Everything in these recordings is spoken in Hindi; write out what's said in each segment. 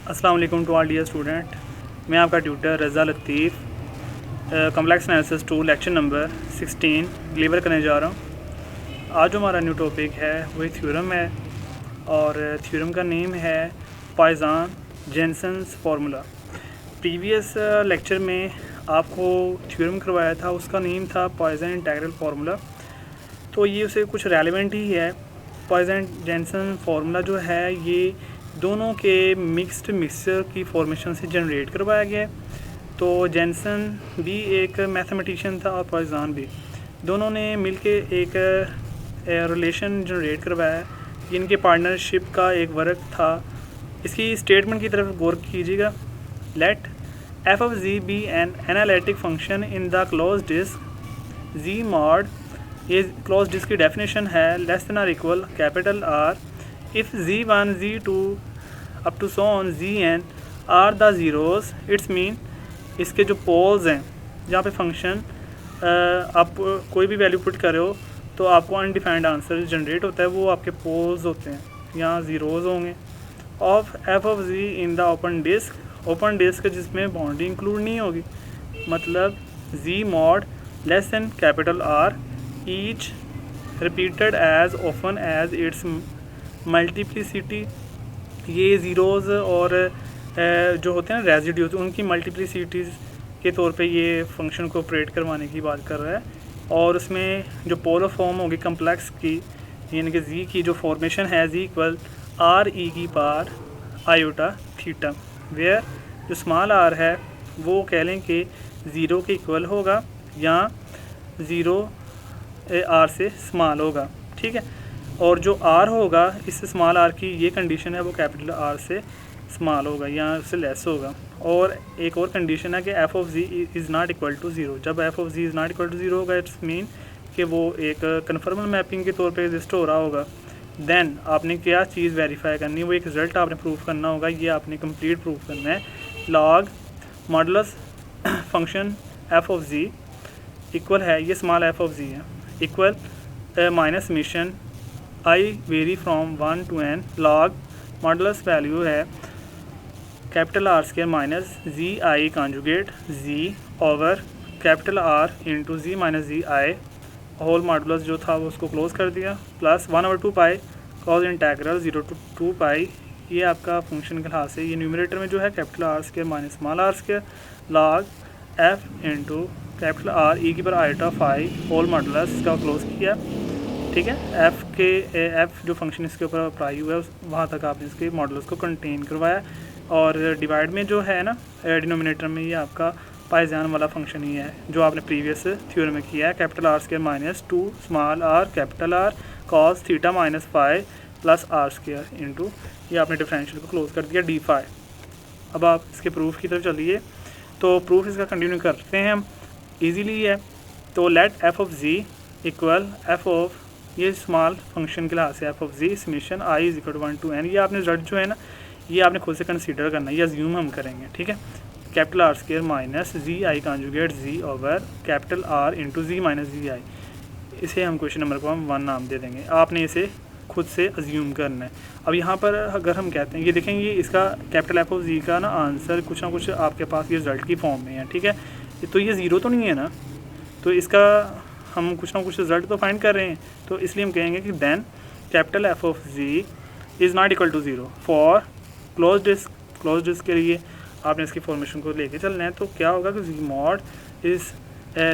अस्सलाम वालेकुम टू ऑल डियर स्टूडेंट। मैं आपका tutor Raza Latif complex analysis 2 lecture number 16 deliver करने जा रहा हूँ। आज जो हमारा न्यू टॉपिक है वही थ्योरम है और थ्योरम का नेम है पॉइसन-जेनसेन फार्मूला। प्रीवियस लेक्चर में आपको थ्योरम करवाया था, उसका नेम था पॉइसन इंटीग्रल फार्मूला, तो ये उसे कुछ रेलेवेंट ही है। पॉइसन-जेनसेन फार्मूला जो है ये दोनों के मिक्स्ड मिक्सचर की फॉर्मेशन से जनरेट करवाया गया है। तो जेनसन भी एक मैथमेटिशियन था और पॉइसन भी, दोनों ने मिलके एक रिलेशन जनरेट करवाया। ये इनके पार्टनरशिप का एक वर्क था। इसकी स्टेटमेंट की तरफ गौर कीजिएगा। Let f of z be an analytic function in the close disc z mod, ये क्लोज डिस्क की डेफिनेशन है, लेस देन और equal capital R if z1 z2 up to so on zn are the zeros, it's mean इसके जो पोल्स हैं जहाँ पे फंक्शन आप कोई भी वैल्यू पुट कर रहे हो तो आपको अनडिफाइंड आंसर जनरेट होता है, वो आपके पोल्स होते हैं, यहाँ ज़ीरोज़ होंगे। Of F of G in the open disc जिसमें बाउंड्री इंक्लूड नहीं होगी, मतलब G mod less than capital R, each repeated as often as its multiplicity. ये ज़ीरोज़ और जो होते हैं रेजिड्यूज, उनकी मल्टीप्लिसिटीज़ के तौर पे ये फंक्शन को ऑपरेट करवाने की बात कर रहा है। और उसमें जो पोलर फॉर्म होगी कम्प्लेक्स की, यानी कि जी की जो फॉर्मेशन है जी इक्वल आर ई की पावर आयोटा थीटा, वेयर जो स्मॉल आर है वो कह लें कि ज़ीरो के इक्वल होगा या ज़ीरो आर से स्मॉल होगा, ठीक है। और जो आर होगा इस स्मॉल आर की ये कंडीशन है वो कैपिटल आर से स्मॉल होगा या उससे लेस होगा। और एक और कंडीशन है कि F of ji is not equal to zero. जब F of ji is not equal to zero होगा इट्स मीन कि वो एक कन्फर्मल मैपिंग के तौर पे एग्जिस्ट हो रहा होगा। देन आपने क्या चीज़ वेरीफाई करनी है, वो एक रिज़ल्ट आपने प्रूफ करना होगा, ये आपने कंप्लीट प्रूफ करना है। Log modulus function F of z equal है, ये स्मॉल एफ ऑफ जी है, equal minus summation i very from 1 to n, log modulus value है capital R square minus ji I conjugate z over capital R into z minus ji i whole modulus जो था वो उसको क्लोज कर दिया, plus 1/2 pi cos integral 0 to 2 pi. ये आपका फंक्शन के लिहाज से ये न्यूमरेटर में जो है capital R square minus small r square log f into capital R e की पर आइटा फाई होल मॉडुलस, इसका क्लोज किया, ठीक है। एफ जो फंक्शन इसके ऊपर अप्लाई हुआ है वहाँ तक आपने इसके मॉडल्स को कंटेन करवाया। और डिवाइड में जो है ना डिनोमिनेटर में ये आपका पाइजान वाला फंक्शन ही है जो आपने प्रीवियस थ्योरम में किया है, capital R square minus 2 small r capital R cos theta minus phi plus r square into, ये आपने डिफरेंशियल को क्लोज कर दिया डी फाई। अब आप इसके प्रूफ की तरफ चलिए, तो प्रूफ इसका कंटिन्यू करते हैं हम, ईजीली है। तो let f of z equal f of, ये स्मॉल फंक्शन के लिहाज से f of z summation i is equal 1 to n, ये आपने रिजल्ट जो है ना ये आपने खुद से कंसीडर करना है, ये अज्यूम हम करेंगे, ठीक है। कैपिटल आर स्क्वायर माइनस जी आई conjugate z over capital R into z minus जी आई, इसे हम क्वेश्चन नंबर को हम 1 नाम दे देंगे, आपने इसे खुद से अज्यूम करना है। अब यहाँ पर अगर हम कहते हैं, ये देखेंगे इसका कैपिटल एफ ऑफ जी का ना आंसर कुछ ना कुछ आपके पास ये रिजल्ट की फॉर्म में है, ठीक है। तो ये ज़ीरो तो नहीं है ना, तो इसका हम कुछ ना कुछ रिजल्ट तो फाइंड कर रहे हैं, तो इसलिए हम कहेंगे कि then capital F of ji is not equal to zero for close disc के लिए आपने इसकी फॉर्मेशन को लेके चलना है। तो क्या होगा कि z mod is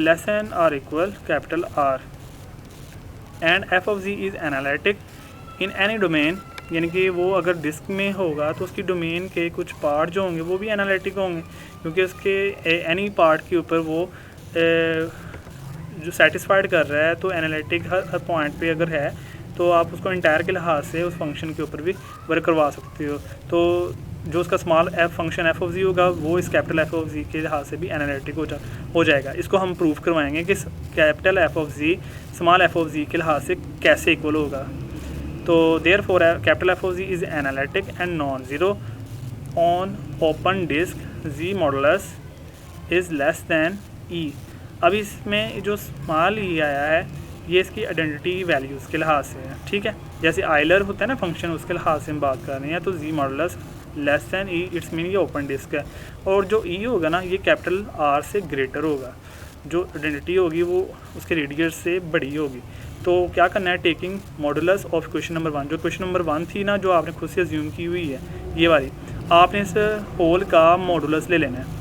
less than और equal capital R and f of ji is analytic in any domain, यानी कि वो अगर डिस्क में होगा तो उसकी डोमेन के कुछ पार्ट जो होंगे वो भी एनालिटिक होंगे, क्योंकि उसके एनी पार्ट के ऊपर वो जो सेटिस्फाइड कर रहा है, तो एनालिटिक हर पॉइंट पे अगर है तो आप उसको इंटायर के लिहाज से उस फंक्शन के ऊपर भी वर्क करवा सकते हो। तो जो उसका small F function F of G होगा वो इस कैपिटल एफ ऑफ जी के लिहाज से भी एनालिटिक हो जाएगा। इसको हम प्रूव करवाएंगे कि capital F of G small F of G के लिहाज से कैसे इक्वल होगा। तो therefore capital F of ji is analytic and non zero on open disc G modulus is less than E. अब इसमें जो स्मॉल ई आया है ये इसकी आइडेंटिटी वैल्यूज़ के लिहाज से है, ठीक है। जैसे आइलर होता है ना फंक्शन, उसके लिहाज से हम बात कर रहे हैं, तो G modulus less than E, it's mean ये ओपन डिस्क है। और जो ई होगा ना ये कैपिटल आर से ग्रेटर होगा, जो आइडेंटिटी होगी वो उसके रेडियस से बड़ी होगी। तो क्या करना है, taking modulus of question number 1, जो क्वेश्चन नंबर 1 थी ना जो आपने खुद से अज्यूम की हुई है ये वाली, आपने इस होल का मॉडुलस ले लेना है।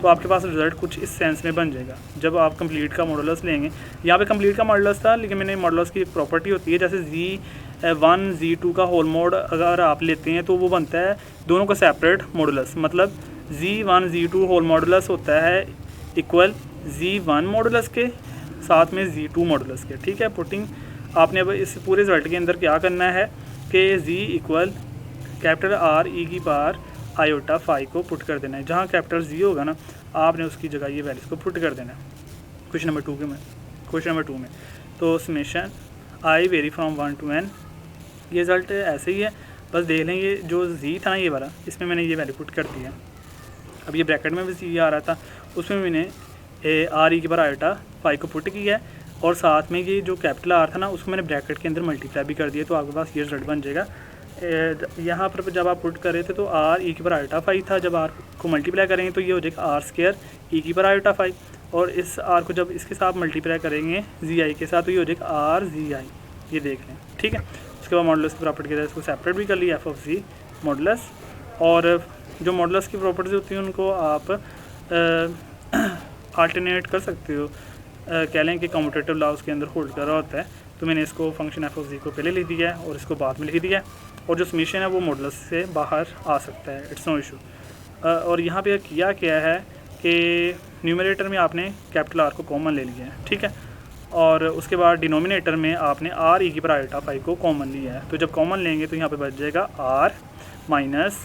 तो आपके पास रिजल्ट कुछ इस सेंस में बन जाएगा जब आप कंप्लीट का मॉडुलस लेंगे। यहाँ पे कंप्लीट का मॉडुलस था, लेकिन मैंने मॉडुलस की एक प्रॉपर्टी होती है, जैसे Z1 Z2 का होल मॉड अगर आप लेते हैं तो वो बनता है दोनों का सेपरेट मॉडुलस। मतलब Z1 Z2 होल मॉडुलस होता है इक्वल Z1 मॉडुलस के साथ में Z2 मॉडुलस के। ठीक है, पुटिंग आपने अब इस पूरे रिजल्ट के अंदर क्या करना है कि Z इक्वल कैपिटल R ई की पावर आयोटा फाई को पुट कर देना है। जहाँ कैपिटल Z होगा ना आपने उसकी जगह ये वैल्यूज़ को पुट कर देना है। क्वेश्चन नंबर 2 में तो summation I very from 1 to n, ये रिजल्ट ऐसे ही है। बस देख लें ये जो Z था ना ये वाला, इसमें मैंने ये वैल्यू पुट कर दी है। अब ये ब्रैकेट में भी Z आ रहा था, उसमें मैंने R ई की पावर आयोटा फाई को पुट किया है, और साथ में ये जो कैपिटल R था ना उसको मैंने ब्रैकेट के अंदर मल्टीप्लाई भी कर दिया। तो आपके पास ये रिजल्ट बन जाएगा। यहाँ पर जब आप पुट कर रहे थे तो R ई की पावर आयोटा फाई था, जब R को मल्टीप्लाई करेंगे तो ये हो जाएगा R स्क्वायर ई की पावर आयोटा फाई, और इस R को जब इसके साथ मल्टीप्लाई करेंगे ZI के साथ तो ये हो जाएगा RZI। ये देख लें, ठीक है। उसके बाद मॉडुलस की प्रॉपर्टी के साथ इसको सेपरेट भी कर लिया एफ ऑफ जी मॉडुलस। और जो मॉडुलस की प्रॉपर्टीज होती हैं उनको आप अल्टरनेट कर सकते हो। कह लें कि कम्यूटेटिव लॉ उसके अंदर होल्ड कर रहा होता है, तो मैंने इसको फंक्शन एफ ऑफ जी को पहले लिख दिया है और इसको बाद में लिख दिया है, और जो समीशन है वो मॉडुलस से बाहर आ सकता है, इट्स नो इशू। और यहाँ पे किया क्या है कि न्यूमरेटर में आपने कैपिटल आर को कॉमन ले लिया है, ठीक है, और उसके बाद डिनोमिनेटर में आपने आर ई की पावर आयोटा फाई को कॉमन लिया है। तो जब कॉमन लेंगे तो यहाँ पे बच जाएगा are minus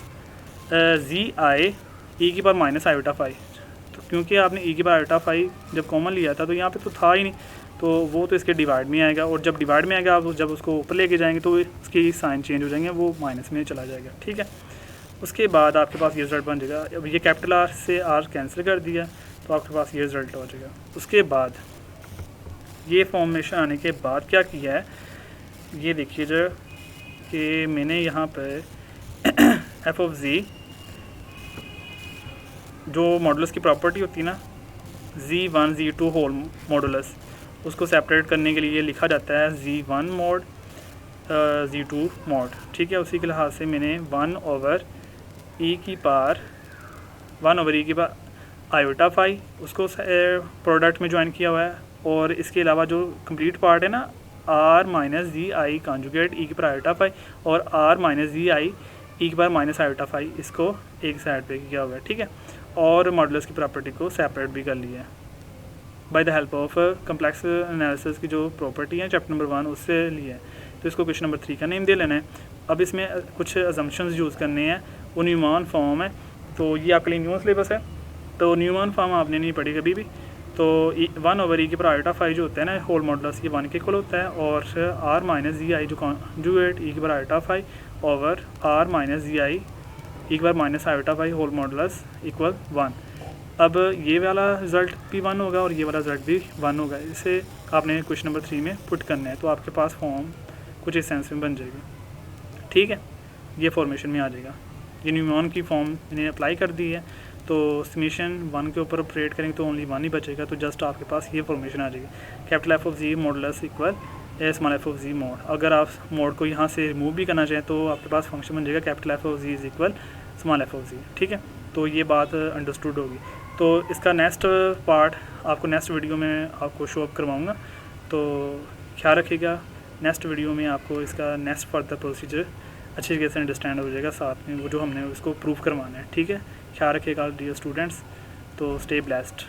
ji I E की पावर माइनस आयोटा फाई। तो क्योंकि आपने ई की पावर आयोटा फाई जब कॉमन लिया था तो यहाँ पे तो था ही नहीं, तो वो तो इसके डिवाइड में आएगा, और जब डिवाइड में आएगा आप जब उसको ऊपर लेके जाएंगे तो इसकी साइन चेंज हो जाएंगे, वो माइनस में चला जाएगा, ठीक है। उसके बाद आपके पास ये रिजल्ट बन जाएगा। अब ये कैपिटल आर से आर कैंसिल कर दिया तो आपके पास ये रिजल्ट हो जाएगा। उसके बाद ये फॉर्मेशन आने के बाद क्या किया है ये देखिए जो कि मैंने यहाँ पर एफ ऑफ जी जो मॉडुलस की प्रॉपर्टी होती है ना Z1 Z2 होल मॉडुलस, उसको सेपरेट करने के लिए लिखा जाता है Z1 मॉड Z2 मॉड, ठीक है। उसी के लिहाज से मैंने 1 ओवर ई की पावर आयोटा फाई उसको प्रोडक्ट में ज्वाइन किया हुआ है, और इसके अलावा जो कंप्लीट पार्ट है ना आर माइनस जी आई कॉन्जुगेट ई की पावर आयोटा फाई और R minus ji I E की पावर माइनस आयोटा फाई, इसको एक साइड पे किया हुआ है, ठीक है। और मॉडुलस की प्रॉपर्टी को सेपरेट भी कर लिया है by the help of complex analysis की जो प्रॉपर्टी है चैप्टर नंबर 1 उससे लिया है। तो इसको क्वेश्चन नंबर 3 का नेम दे लेना है। अब इसमें कुछ अजम्पशंस यूज़ करने हैं, वो न्यूमैन फॉर्म है, तो ये आपके लिए न्यू सिलेबस है, तो न्यूमैन फॉर्म आपने नहीं पढ़ी कभी भी। तो 1 ओवर ई की पावर आयोटा फाई जो होता है ना होल मॉडुलस ये 1 के इक्वल होता है, और आर माइनस जी आई जो कॉन्जुगेट ई की power iota phi over R minus ji I E की power minus iota phi whole modulus equal 1। अब ये वाला रिज़ल्ट भी 1 होगा और ये वाला रिज़ल्ट भी 1 होगा। इसे आपने क्वेश्चन नंबर 3 में पुट करना है, तो आपके पास फॉर्म कुछ इस सेंस में बन जाएगी, ठीक है। ये फॉर्मेशन में आ जाएगा। ये न्यूमैन की फॉर्म मैंने अप्लाई कर दी है, तो समेशन 1 के ऊपर ऑपरेट करेंगे तो ओनली 1 ही बचेगा, तो जस्ट आपके पास ये फॉर्मेशन आ जाएगी capital F of z modulus equal small F of z mod. अगर आप मोड को यहाँ से रिमूव भी करना चाहें तो आपके पास फंक्शन बन जाएगा capital F of G is equal small F of G, ठीक है। तो ये बात अंडरस्टूड होगी। तो इसका नेक्स्ट पार्ट आपको नेक्स्ट वीडियो में आपको शो अप करवाऊँगा, तो ख्याल रखिएगा। नेक्स्ट वीडियो में आपको इसका नेक्स्ट फर्दर प्रोसीजर अच्छी तरीके से अंडरस्टैंड हो जाएगा, साथ में वो जो हमने उसको प्रूव करवाना है, ठीक है। ख्याल रखिएगा डियर स्टूडेंट्स, तो स्टे ब्लेस्ड।